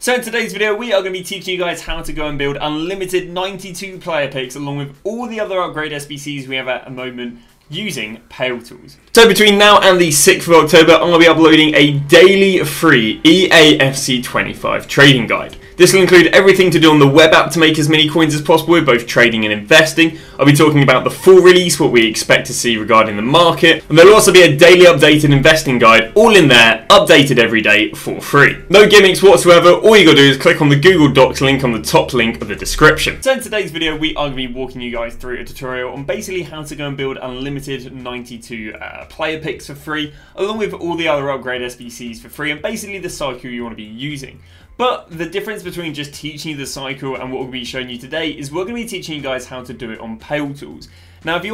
So in today's video, we are going to be teaching you guys how to go and build unlimited 92 player picks along with all the other upgrade SBCs we have at the moment using PALETOOLS. So between now and the 6th of October, I'm going to be uploading a daily free eafc 25 trading guide. This will include everything to do on the web app to make as many coins as possible with both trading and investing. I'll be talking about the full release, what we expect to see regarding the market, and there'll also be a daily updated investing guide, all in there, updated every day for free. No gimmicks whatsoever, all you gotta do is click on the Google Docs link on the top link of the description. So in today's video, we are going to be walking you guys through a tutorial on basically how to go and build unlimited 92 player picks for free, along with all the other upgrade SBCs for free, and basically the cycle you want to be using. But the difference between just teaching you the cycle and what we'll be showing you today is we're going to be teaching you guys how to do it on PALETOOLS. Now, if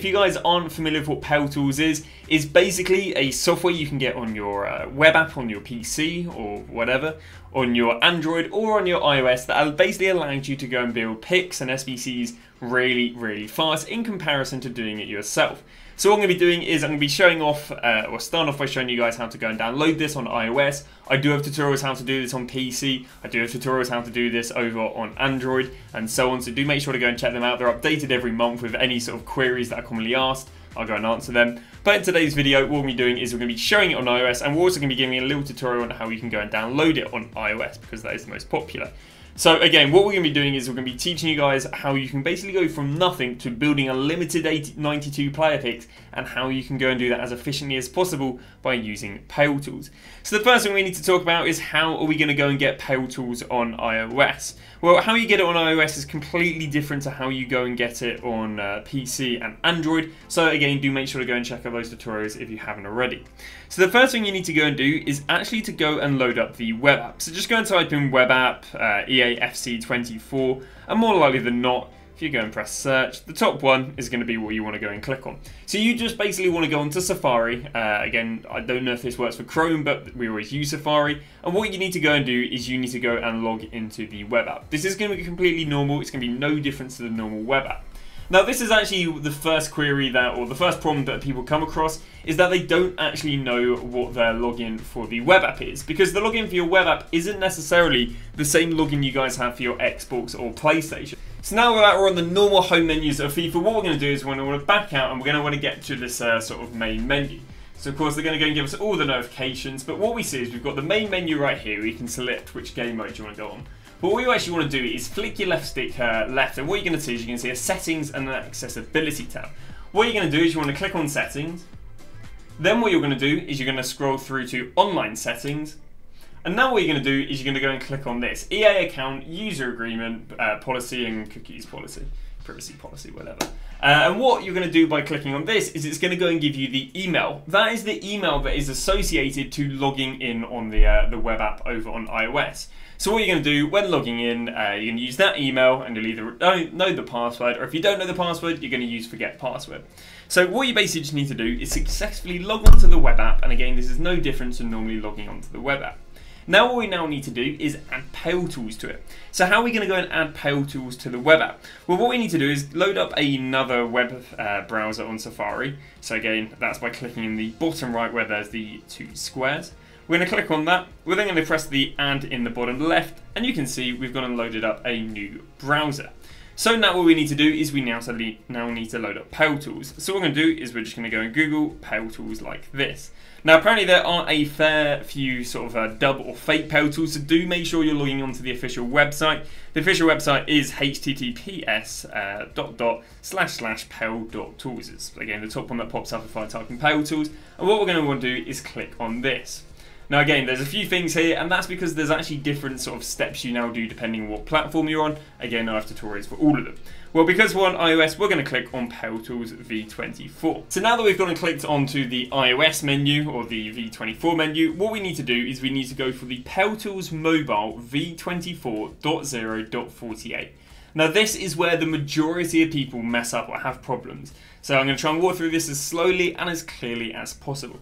you guys aren't familiar with what PALETOOLS is basically a software you can get on your web app, on your PC or whatever, on your Android or on your iOS that basically allows you to go and build picks and SBCs really, really fast in comparison to doing it yourself. So what I'm going to be doing is I'm going to be showing off, or starting off by showing you guys how to go and download this on iOS. I do have tutorials how to do this on PC. I do have tutorials how to do this over on Android and so on. So do make sure to go and check them out. They're updated every month with any sort of queries that are commonly asked. I'll go and answer them. But in today's video, what we'll be doing is we're going to be showing it on iOS, and we're also going to be giving a little tutorial on how you can go and download it on iOS because that is the most popular. So again, what we're going to be doing is we're going to be teaching you guys how you can basically go from nothing to building a limited 92 player picks, and how you can go and do that as efficiently as possible by using PALETOOLS. So the first thing we need to talk about is how are we going to go and get PALETOOLS on iOS? Well, how you get it on iOS is completely different to how you go and get it on PC and Android. So again, do make sure to go and check out those tutorials if you haven't already. So the first thing you need to go and do is actually to go and load up the web app. So just go and type in web app, eafc 24, and more likely than not, if you go and press search, the top one is going to be what you want to go and click on. So you just basically want to go onto Safari. Again, I don't know if this works for Chrome, but we always use Safari. And what you need to go and do is you need to go and log into the web app. This is going to be completely normal. It's going to be no different to the normal web app. Now, this is actually the first query that, or the first problem that people come across, is that they don't actually know what their login for the web app is, because the login for your web app isn't necessarily the same login you guys have for your Xbox or PlayStation. So now that we're on the normal home menus of FIFA, what we're going to do is we're going to want to back out and we're going to want to get to this sort of main menu. So of course they're going to go and give us all the notifications, but what we see is we've got the main menu right here where you can select which game mode you want to go on. But what you actually want to do is flick your left stick left, and what you're going to see is you're going to see a settings and an accessibility tab. What you're going to do is you want to click on settings. Then what you're going to do is you're going to scroll through to online settings. And now what you're going to do is you're going to go and click on this EA account, user agreement, policy and cookies policy, privacy policy, whatever. And what you're going to do by clicking on this is it's going to go and give you the email. That is the email that is associated to logging in on the web app over on iOS. So what you're going to do when logging in, you're going to use that email, and you'll either know the password, or if you don't know the password, you're going to use forget password. So what you basically just need to do is successfully log onto the web app, and again, this is no different to normally logging onto the web app. Now what we now need to do is add PALETOOLS to it. So how are we going to go and add PALETOOLS to the web app? Well, what we need to do is load up another web browser on Safari. So again, that's by clicking in the bottom right where there's the two squares. We're going to click on that. We're then going to press the add in the bottom left, and you can see we've gone and loaded up a new browser. So now what we need to do is we now need to load up PALETOOLS. So what we're going to do is we're just going to go and Google PALETOOLS like this. Now apparently there are a fair few sort of dub or fake PALETOOLS, so do make sure you're logging onto the official website. The official website is https://pal.tools. Again, the top one that pops up if I type in PALETOOLS. And what we're going to want to do is click on this. Now again, there's a few things here, and that's because there's actually different sort of steps you now do depending on what platform you're on. Again, I have tutorials for all of them. Well, because we're on iOS, we're going to click on PALETOOLS V24. So now that we've gone and clicked onto the iOS menu, or the V24 menu, what we need to do is we need to go for the PALETOOLS Mobile V24.0.48. Now this is where the majority of people mess up or have problems. So I'm going to try and walk through this as slowly and as clearly as possible.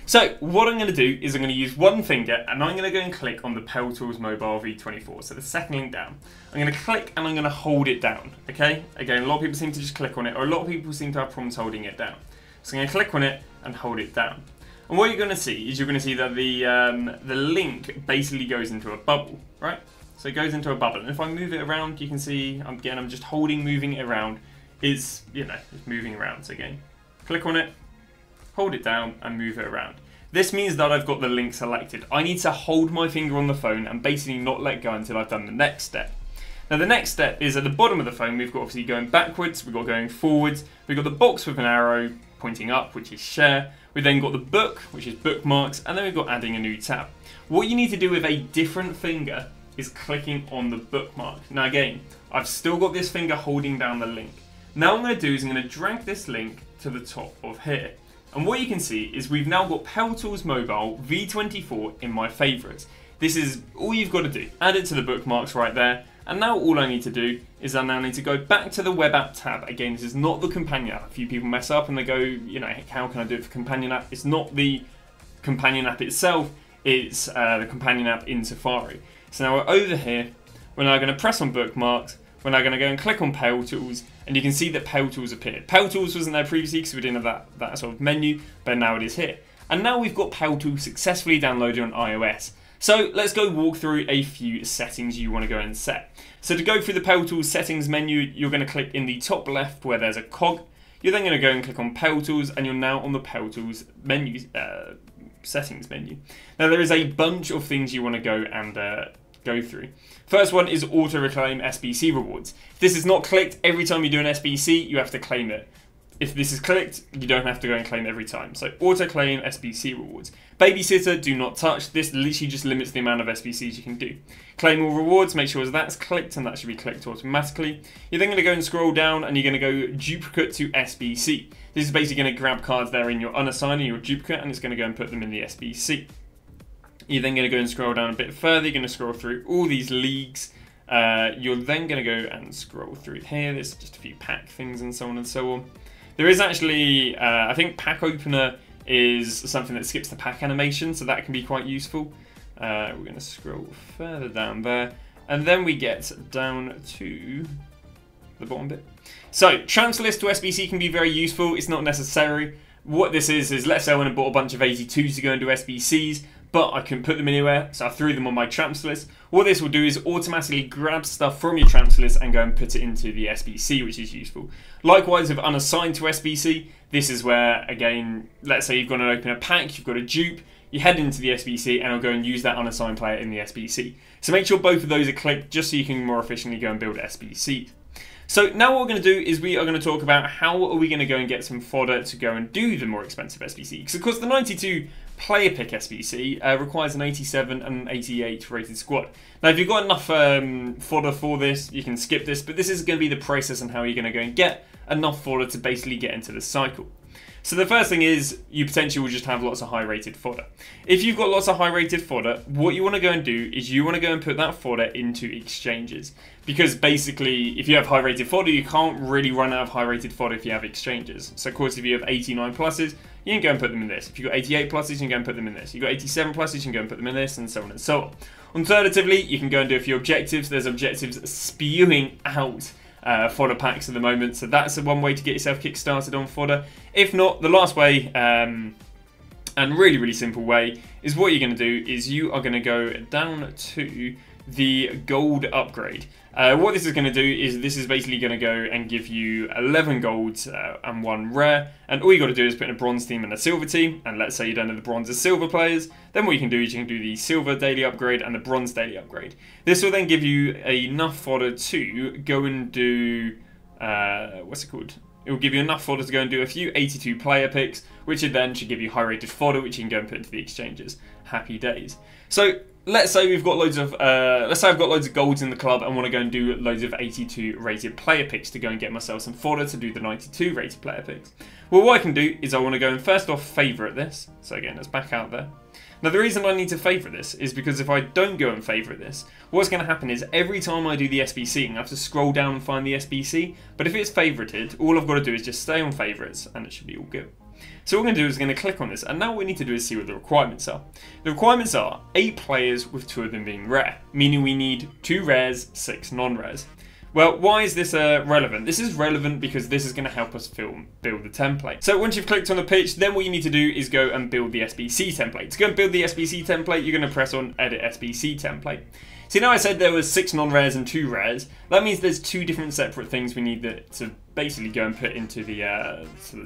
So what I'm going to do is I'm going to use one finger, and I'm going to go and click on the PALETOOLS Mobile V24, so the second link down. I'm going to click and I'm going to hold it down, okay? Again, a lot of people seem to just click on it, or a lot of people seem to have problems holding it down. So I'm going to click on it and hold it down. And what you're going to see is you're going to see that the link basically goes into a bubble. right? So it goes into a bubble. And if I move it around, you can see, again, I'm just moving it around. It's, you know, it's moving around. So again, click on it, hold it down and move it around. This means that I've got the link selected. I need to hold my finger on the phone and basically not let go until I've done the next step. Now the next step is at the bottom of the phone, we've got obviously going backwards, we've got going forwards, we've got the box with an arrow pointing up, which is share. We've then got the book, which is bookmarks, and then we've got adding a new tab. What you need to do with a different finger is clicking on the bookmark. Now again, I've still got this finger holding down the link. Now what I'm going to do is I'm going to drag this link to the top of here. And what you can see is we've now got PALETOOLS Mobile V24 in my favourites. This is all you've got to do. Add it to the bookmarks right there. And now all I need to do is I now need to go back to the web app tab. Again, this is not the companion app. A few people mess up and they go, you know, how can I do it for companion app? It's not the companion app itself, it's the companion app in Safari. So now we're over here, we're now going to press on bookmarks, we're now going to go and click on PALETOOLS, and you can see that PALETOOLS appeared. PALETOOLS wasn't there previously because we didn't have that sort of menu, but now it is here. And now we've got PALETOOLS successfully downloaded on iOS. So let's go walk through a few settings you want to go and set. So to go through the PALETOOLS settings menu, you're going to click in the top left where there's a cog. You're then going to go and click on PALETOOLS, and you're now on the PALETOOLS menu, settings menu. Now there is a bunch of things you want to go and go through. First one is auto reclaim SBC rewards. If this is not clicked, every time you do an SBC, you have to claim it. If this is clicked, you don't have to go and claim every time. So auto claim SBC rewards. Babysitter, do not touch. This literally just limits the amount of SBCs you can do. Claim all rewards, make sure that's clicked, and that should be clicked automatically. You're then going to go and scroll down, and you're going to go duplicate to SBC. This is basically going to grab cards there in your unassigned and your duplicate, and it's going to go and put them in the SBC. You're then going to go and scroll down a bit further. You're going to scroll through all these leagues. You're then going to go and scroll through here. There's just a few pack things and so on and so on. There is actually, I think pack opener is something that skips the pack animation, so that can be quite useful. We're going to scroll further down there, and then we get down to the bottom bit. So transfer list to SBC can be very useful. It's not necessary. What this is let's say I went and bought a bunch of 82s to go and do SBCs, but I couldn't put them anywhere, so I threw them on my transfer list. What this will do is automatically grab stuff from your transfer list and go and put it into the SBC, which is useful. Likewise, with unassigned to SBC, this is where, again, let's say you've got to open a pack, you've got a dupe, you head into the SBC and it'll go and use that unassigned player in the SBC. So make sure both of those are clicked just so you can more efficiently go and build SBCs. So now what we're going to do is we are going to talk about how are we going to go and get some fodder to go and do the more expensive SBC. Because of course the 92 player pick SBC requires an 87 and an 88 rated squad. Now if you've got enough fodder for this, you can skip this, but this is going to be the process and how you're going to go and get enough fodder to basically get into the cycle. So the first thing is you potentially will just have lots of high rated fodder. If you've got lots of high rated fodder, what you want to go and do is you want to go and put that fodder into exchanges. Because basically if you have high rated fodder, you can't really run out of high rated fodder if you have exchanges. So of course if you have 89 pluses, you can go and put them in this. If you've got 88 pluses, you can go and put them in this. You've got 87 pluses, you can go and put them in this, and so on and so on. Alternatively, you can go and do a few objectives. There's objectives spewing out fodder packs at the moment, so that's one way to get yourself kick-started on fodder. If not, the last way, and really simple way, is what you're going to do is you are going to go down to the gold upgrade. What this is going to do is this is basically going to go and give you 11 golds and 1 rare, and all you got to do is put in a bronze team and a silver team, and let's say you don't have the bronze or silver players, then what you can do is you can do the silver daily upgrade and the bronze daily upgrade. This will then give you enough fodder to go and do, what's it called? It will give you enough fodder to go and do a few 82 player picks, which then should give you high rated fodder, which you can go and put into the exchanges. Happy days. So let's say we've got loads of, let's say I've got loads of golds in the club and want to go and do loads of 82 rated player picks to go and get myself some fodder to do the 92 rated player picks. Well, what I can do is I want to go and first off favourite this. So again, let's back out there. Now the reason I need to favourite this is because if I don't go and favourite this, what's going to happen is every time I do the SBC, I have to scroll down and find the SBC, but if it's favourited, all I've got to do is just stay on favourites and it should be all good. So what we're going to do is going to click on this, and now what we need to do is see what the requirements are. The requirements are 8 players with 2 of them being rare, meaning we need 2 rares, 6 non-rares. Well, why is this relevant? This is relevant because this is going to help us build the template. So once you've clicked on the pitch, then what you need to do is go and build the SBC template. To go and build the SBC template, you're going to press on Edit SBC Template. See, now I said there was 6 non-rares and 2 rares. That means there's 2 different separate things we need to basically go and put into the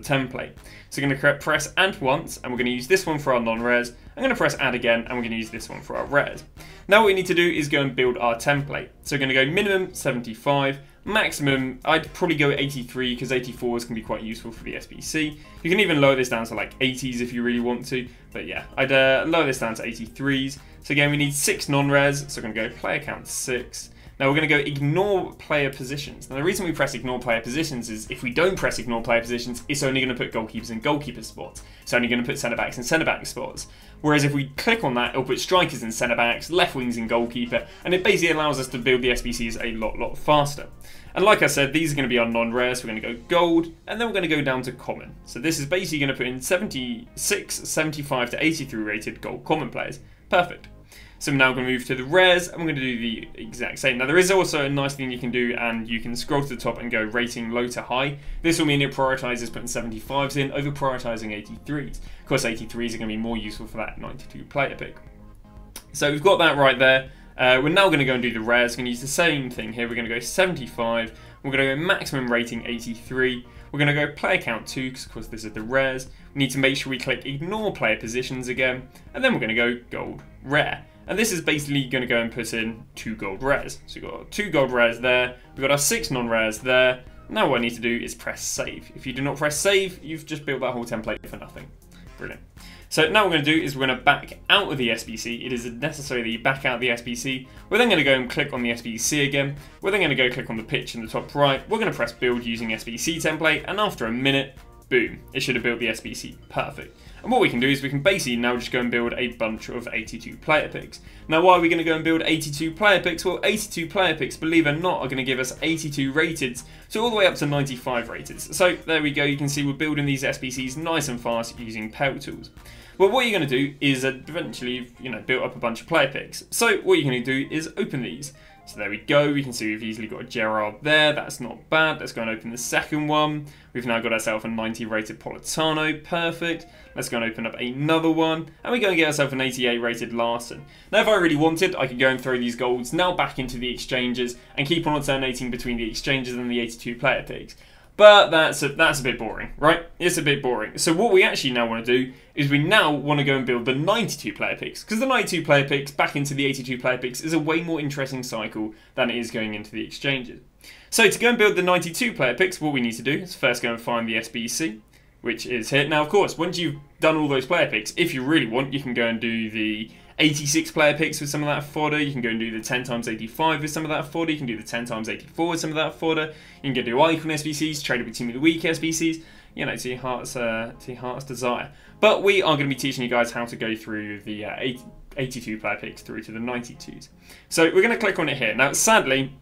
template. So we're going to press add once, and we're going to use this one for our non-rares. I'm going to press add again, and we're going to use this one for our rares. Now what we need to do is go and build our template. So we're going to go minimum 75, maximum, I'd probably go 83 because 84s can be quite useful for the SBC. You can even lower this down to like 80s if you really want to, but yeah, I'd lower this down to 83s. So again, we need 6 non-rares, so we're going to go player count 6. Now we're going to go ignore player positions. Now the reason we press ignore player positions is if we don't press ignore player positions, it's only going to put goalkeepers in goalkeeper spots. It's only going to put centre backs in centre back spots. Whereas if we click on that, it'll put strikers in centre backs, left wings in goalkeeper, and it basically allows us to build the SBCs a lot faster. And like I said, these are going to be our non-rares, so we're going to go gold, and then we're going to go down to common. So this is basically going to put in 76, 75 to 83 rated gold common players. Perfect. So I'm now going to move to the rares, and we're going to do the exact same. Now there is also a nice thing you can do, and you can scroll to the top and go rating low to high. This will mean it prioritises putting 75s in over prioritising 83s. Of course 83s are going to be more useful for that 92 player pick. So we've got that right there. We're now going to go and do the rares. We're going to use the same thing here. We're going to go 75. We're going to go maximum rating 83. We're going to go player count 2 because of course this is the rares. We need to make sure we click ignore player positions again, and then we're going to go gold rare. And this is basically going to go and put in 2 gold rares. So we've got 2 gold rares there. We've got our 6 non-rares there. Now what I need to do is press save. If you do not press save, you've just built that whole template for nothing. Brilliant. So now what we're going to do is we're going to back out of the SBC. It is necessary that you back out of the SBC. We're then going to go and click on the SBC again. We're then going to go click on the pitch in the top right. We're going to press build using SBC template. And after a minute, boom, it should have built the SBC. Perfect. And what we can do is we can basically now just go and build a bunch of 82 player picks. Now why are we going to go and build 82 player picks? Well, 82 player picks, believe it or not, are going to give us 82 rated, so all the way up to 95 rated. So there we go, you can see we're building these SBCs nice and fast using PALETOOls. Well, what you're going to do is eventually, build up a bunch of player picks. So what you're going to do is open these. So there we go, we can see we've easily got a Gerrard there, that's not bad. Let's go and open the second one. We've now got ourselves a 90 rated Politano, perfect. Let's go and open up another one, and we go and get ourselves an 88 rated Larson. Now if I really wanted, I could go and throw these golds now back into the exchanges and keep on alternating between the exchanges and the 82 player picks. But that's a bit boring, right? It's a bit boring. So what we actually now want to do is we now want to go and build the 92 player picks, because the 92 player picks back into the 82 player picks is a way more interesting cycle than it is going into the exchanges. So to go and build the 92 player picks, what we need to do is first go and find the SBC, which is here. Now, of course, once you've done all those player picks, if you really want, you can go and do the 86 player picks with some of that fodder. You can go and do the 10x85 with some of that fodder. You can do the 10x84 with some of that fodder. You can go do icon SBCs, tradable team of the week SBCs, to your heart's desire. But we are going to be teaching you guys how to go through the 82 player picks through to the 92s. So we're going to click on it here. Now, sadly,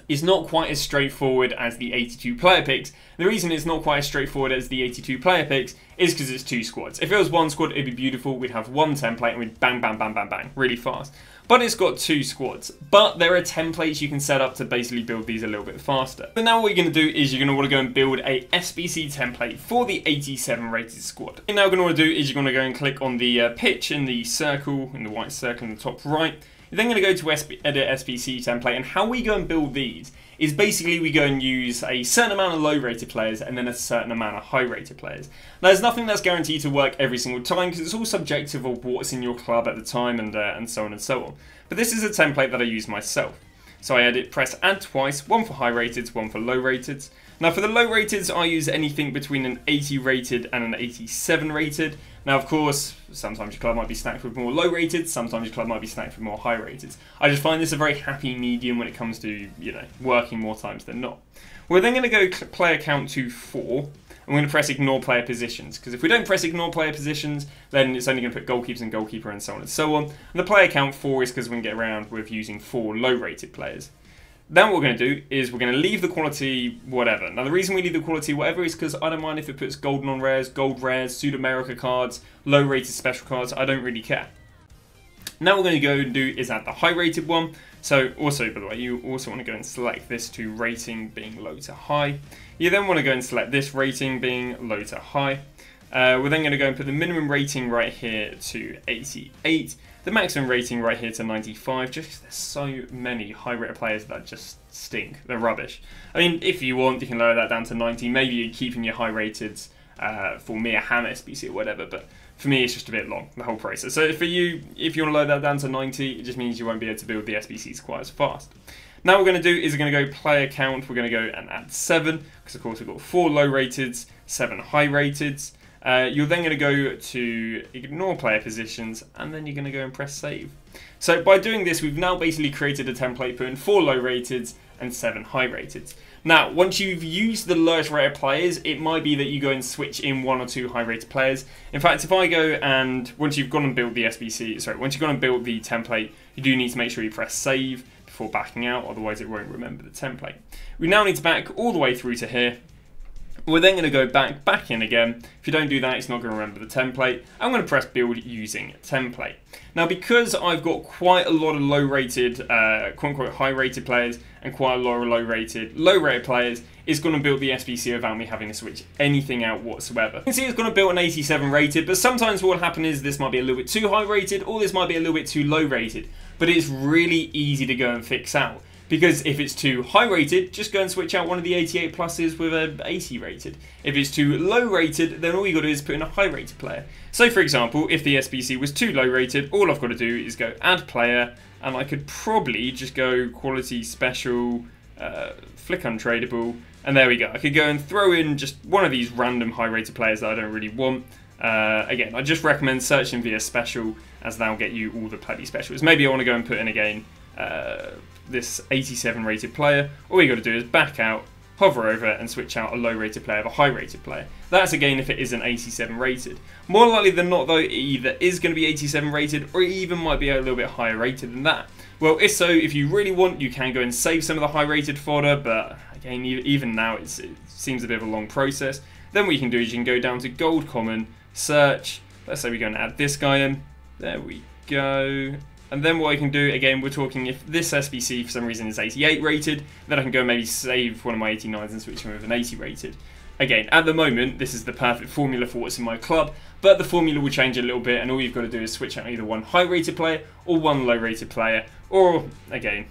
it's not quite as straightforward as the 82 player picks. The reason it's not quite as straightforward as the 82 player picks is because it's 2 squads. If it was 1 squad, it'd be beautiful. We'd have 1 template and we'd bang, bang, bang, bang, bang, really fast. But it's got 2 squads. But there are templates you can set up to basically build these a little bit faster. But now what you're going to do is you're going to want to go and build a SBC template for the 87 rated squad. What you're now going to want to do is you're going to go and click on the pitch in the circle, in the white circle in the top right. You're then going to go to edit SBC template, and how we go and build these is basically we go and use a certain amount of low rated players and then a certain amount of high rated players. Now, there's nothing that's guaranteed to work every single time because it's all subjective of what's in your club at the time and so on and so on. But this is a template that I use myself. So I press add twice, one for high rateds, one for low rateds. Now for the low rateds, I use anything between an 80 rated and an 87 rated. Now of course, sometimes your club might be stacked with more low rated, sometimes your club might be stacked with more high rated. I just find this a very happy medium when it comes to, working more times than not. We're then going to go player count to 4. I'm going to press ignore player positions, because if we don't press ignore player positions, then it's only going to put goalkeepers and goalkeeper and so on and so on. And the player count 4 is because we can get around with using 4 low rated players. Then what we're going to do is we're going to leave the quality whatever. Now the reason we leave the quality whatever is because I don't mind if it puts gold non-rares, gold rares, Sud-America cards, low rated special cards, I don't really care. Now what we're going to go and do is add the high rated one. So also, by the way, you also want to go and select this to rating being low to high. You then want to go and select this rating being low to high. We're then going to go and put the minimum rating right here to 88. the maximum rating right here to 95, just because there's so many high-rated players that just stink. They're rubbish. I mean, if you want, you can lower that down to 90. Maybe you're keeping your high-rated for me a ham SBC or whatever, but for me it's just a bit long, the whole process. So for you, if you want to lower that down to 90, it just means you won't be able to build the SBCs quite as fast. Now what we're going to do is we're going to go player count. We're going to go and add 7, because of course we've got 4 low-rateds, 7 high-rateds. You're then going to go to ignore player positions, and then you're going to go and press save. So by doing this, we've now basically created a template putting 4 low-rateds and 7 high-rateds. Now, once you've used the lowest rated players, it might be that you go and switch in 1 or 2 high-rated players. In fact, if I go and, once you've gone and built the once you've gone and built the template, you do need to make sure you press save before backing out, otherwise it won't remember the template. We now need to back all the way through to here. We're then going to go back in again. If you don't do that, it's not going to remember the template. I'm going to press build using template. Now, because I've got quite a lot of low-rated, quote-unquote high-rated players and quite a lot of low-rated players, it's going to build the SBC without me having to switch anything out whatsoever. You can see it's going to build an 87 rated, but sometimes what will happen is this might be a little bit too high-rated, or this might be a little bit too low-rated. But it's really easy to go and fix out. Because if it's too high rated, just go and switch out one of the 88 pluses with an 80 rated. If it's too low rated, then all you got to do is put in a high rated player. So for example, if the SBC was too low rated, all I've got to do is go add player, and I could probably just go quality special, flick untradeable, and there we go. I could go and throw in just one of these random high rated players that I don't really want. Again, I just recommend searching via special, as that'll get you all the bloody specials. Maybe I want to go and put in again this 87 rated player. All you got to do is back out, hover over it, and switch out a low rated player with a high rated player. That's again if it is an 87 rated. More likely than not though, it either is going to be 87 rated or it even might be a little bit higher rated than that. Well, if so, if you really want, you can go and save some of the high rated fodder, but again, even now it seems a bit of a long process. Then what you can do is you can go down to gold common, search, let's say we go and add this guy in, there we go. And then what I can do, again, we're talking if this SBC for some reason is 88 rated, then I can go and maybe save one of my 89s and switch them with an 80 rated. Again, at the moment, this is the perfect formula for what's in my club, but the formula will change a little bit, and all you've got to do is switch out either one high rated player or one low rated player, or again,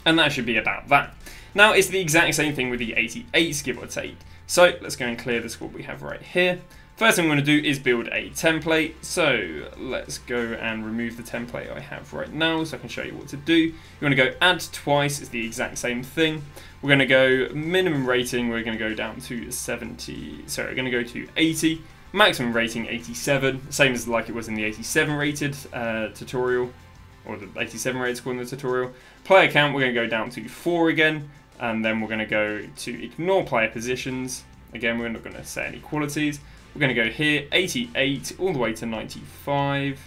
and that should be about that. Now, it's the exact same thing with the 88s, give or take. So let's go and clear the squad we have right here. First thing I'm going to do is build a template, so let's go and remove the template I have right now so I can show you what to do. You want to go add twice, it's the exact same thing. We're going to go minimum rating, we're going to go down to 70, sorry, we're going to go to 80, maximum rating 87, same as like it was in the 87 rated tutorial, or the 87 rated squad in the tutorial. Player count, we're going to go down to 4 again, and then we're going to go to ignore player positions. Again, we're not going to set any qualities. We're going to go here, 88 all the way to 95.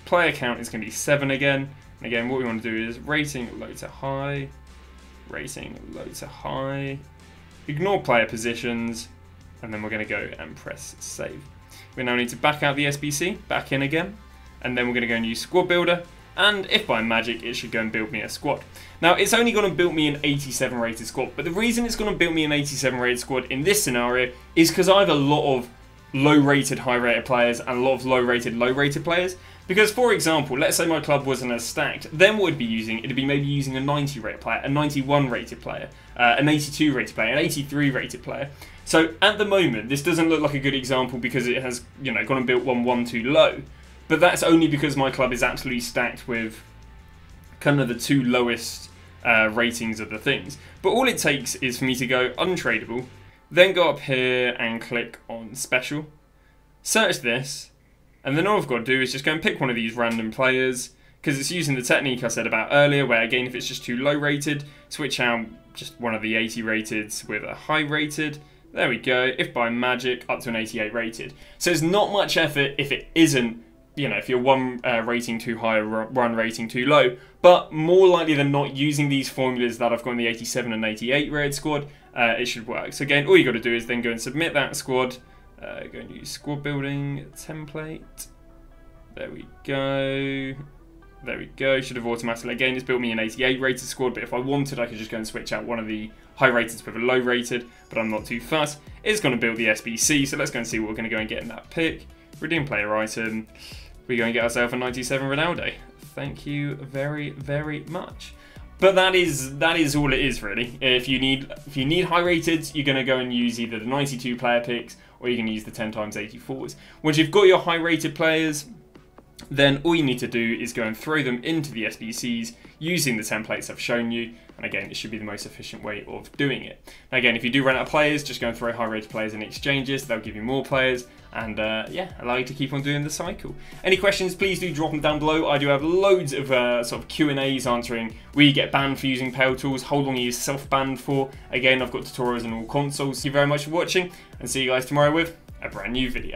Player count is going to be 7 again. And again, what we want to do is rating low to high, rating low to high, ignore player positions, and then we're going to go and press save. We now need to back out the SBC, back in again, and then we're going to go and use squad builder. And if by magic, it should go and build me a squad. Now, it's only going to build me an 87 rated squad, but the reason it's going to build me an 87 rated squad in this scenario is because I have a lot of low-rated, high-rated players and a lot of low-rated, low-rated players. Because, for example, let's say my club wasn't as stacked, then what it'd be using, it'd be maybe using a 90 rated player, a 91 rated player, an 82 rated player, an 83 rated player. So at the moment, this doesn't look like a good example because it has, you know, gone and built one too low. But that's only because my club is absolutely stacked with kind of the 2 lowest ratings of the things. But all it takes is for me to go untradeable, then go up here and click on special, search this, and then all I've got to do is just go and pick one of these random players, because it's using the technique I said about earlier, where again, if it's just too low rated, switch out just one of the 80 rateds with a high rated. There we go, if by magic, up to an 88 rated. So it's not much effort if it isn't, you know, if you're one rating too high or one rating too low, but more likely than not, using these formulas that I've got in the 87 and 88 rated squad, it should work. So again, all you got to do is then go and submit that squad, go and use squad building template, there we go, there we go, should have automatically, again, it's built me an 88 rated squad, but if I wanted, I could just go and switch out one of the high rated with a low rated, but I'm not too fussed. It's going to build the SBC, so let's go and see what we're going to go and get in that pick. Redeem player item, we go and get ourselves a 97 Ronaldo. Thank you very, very much. But that is all it is really. If you need high rated, you're going to go and use either the 92 player picks or you can use the 10x84s. Once you've got your high rated players, then all you need to do is go and throw them into the SBCs using the templates I've shown you. And again, it should be the most efficient way of doing it. Now again, if you do run out of players, just go and throw high rated players in exchanges. They'll give you more players and yeah, allow you to keep on doing the cycle. Any questions, please do drop them down below. I do have loads of sort of Q&As answering where you get banned for using PALETOOLS, how long you self-banned for. Again, I've got tutorials on all consoles. Thank you very much for watching and see you guys tomorrow with a brand new video.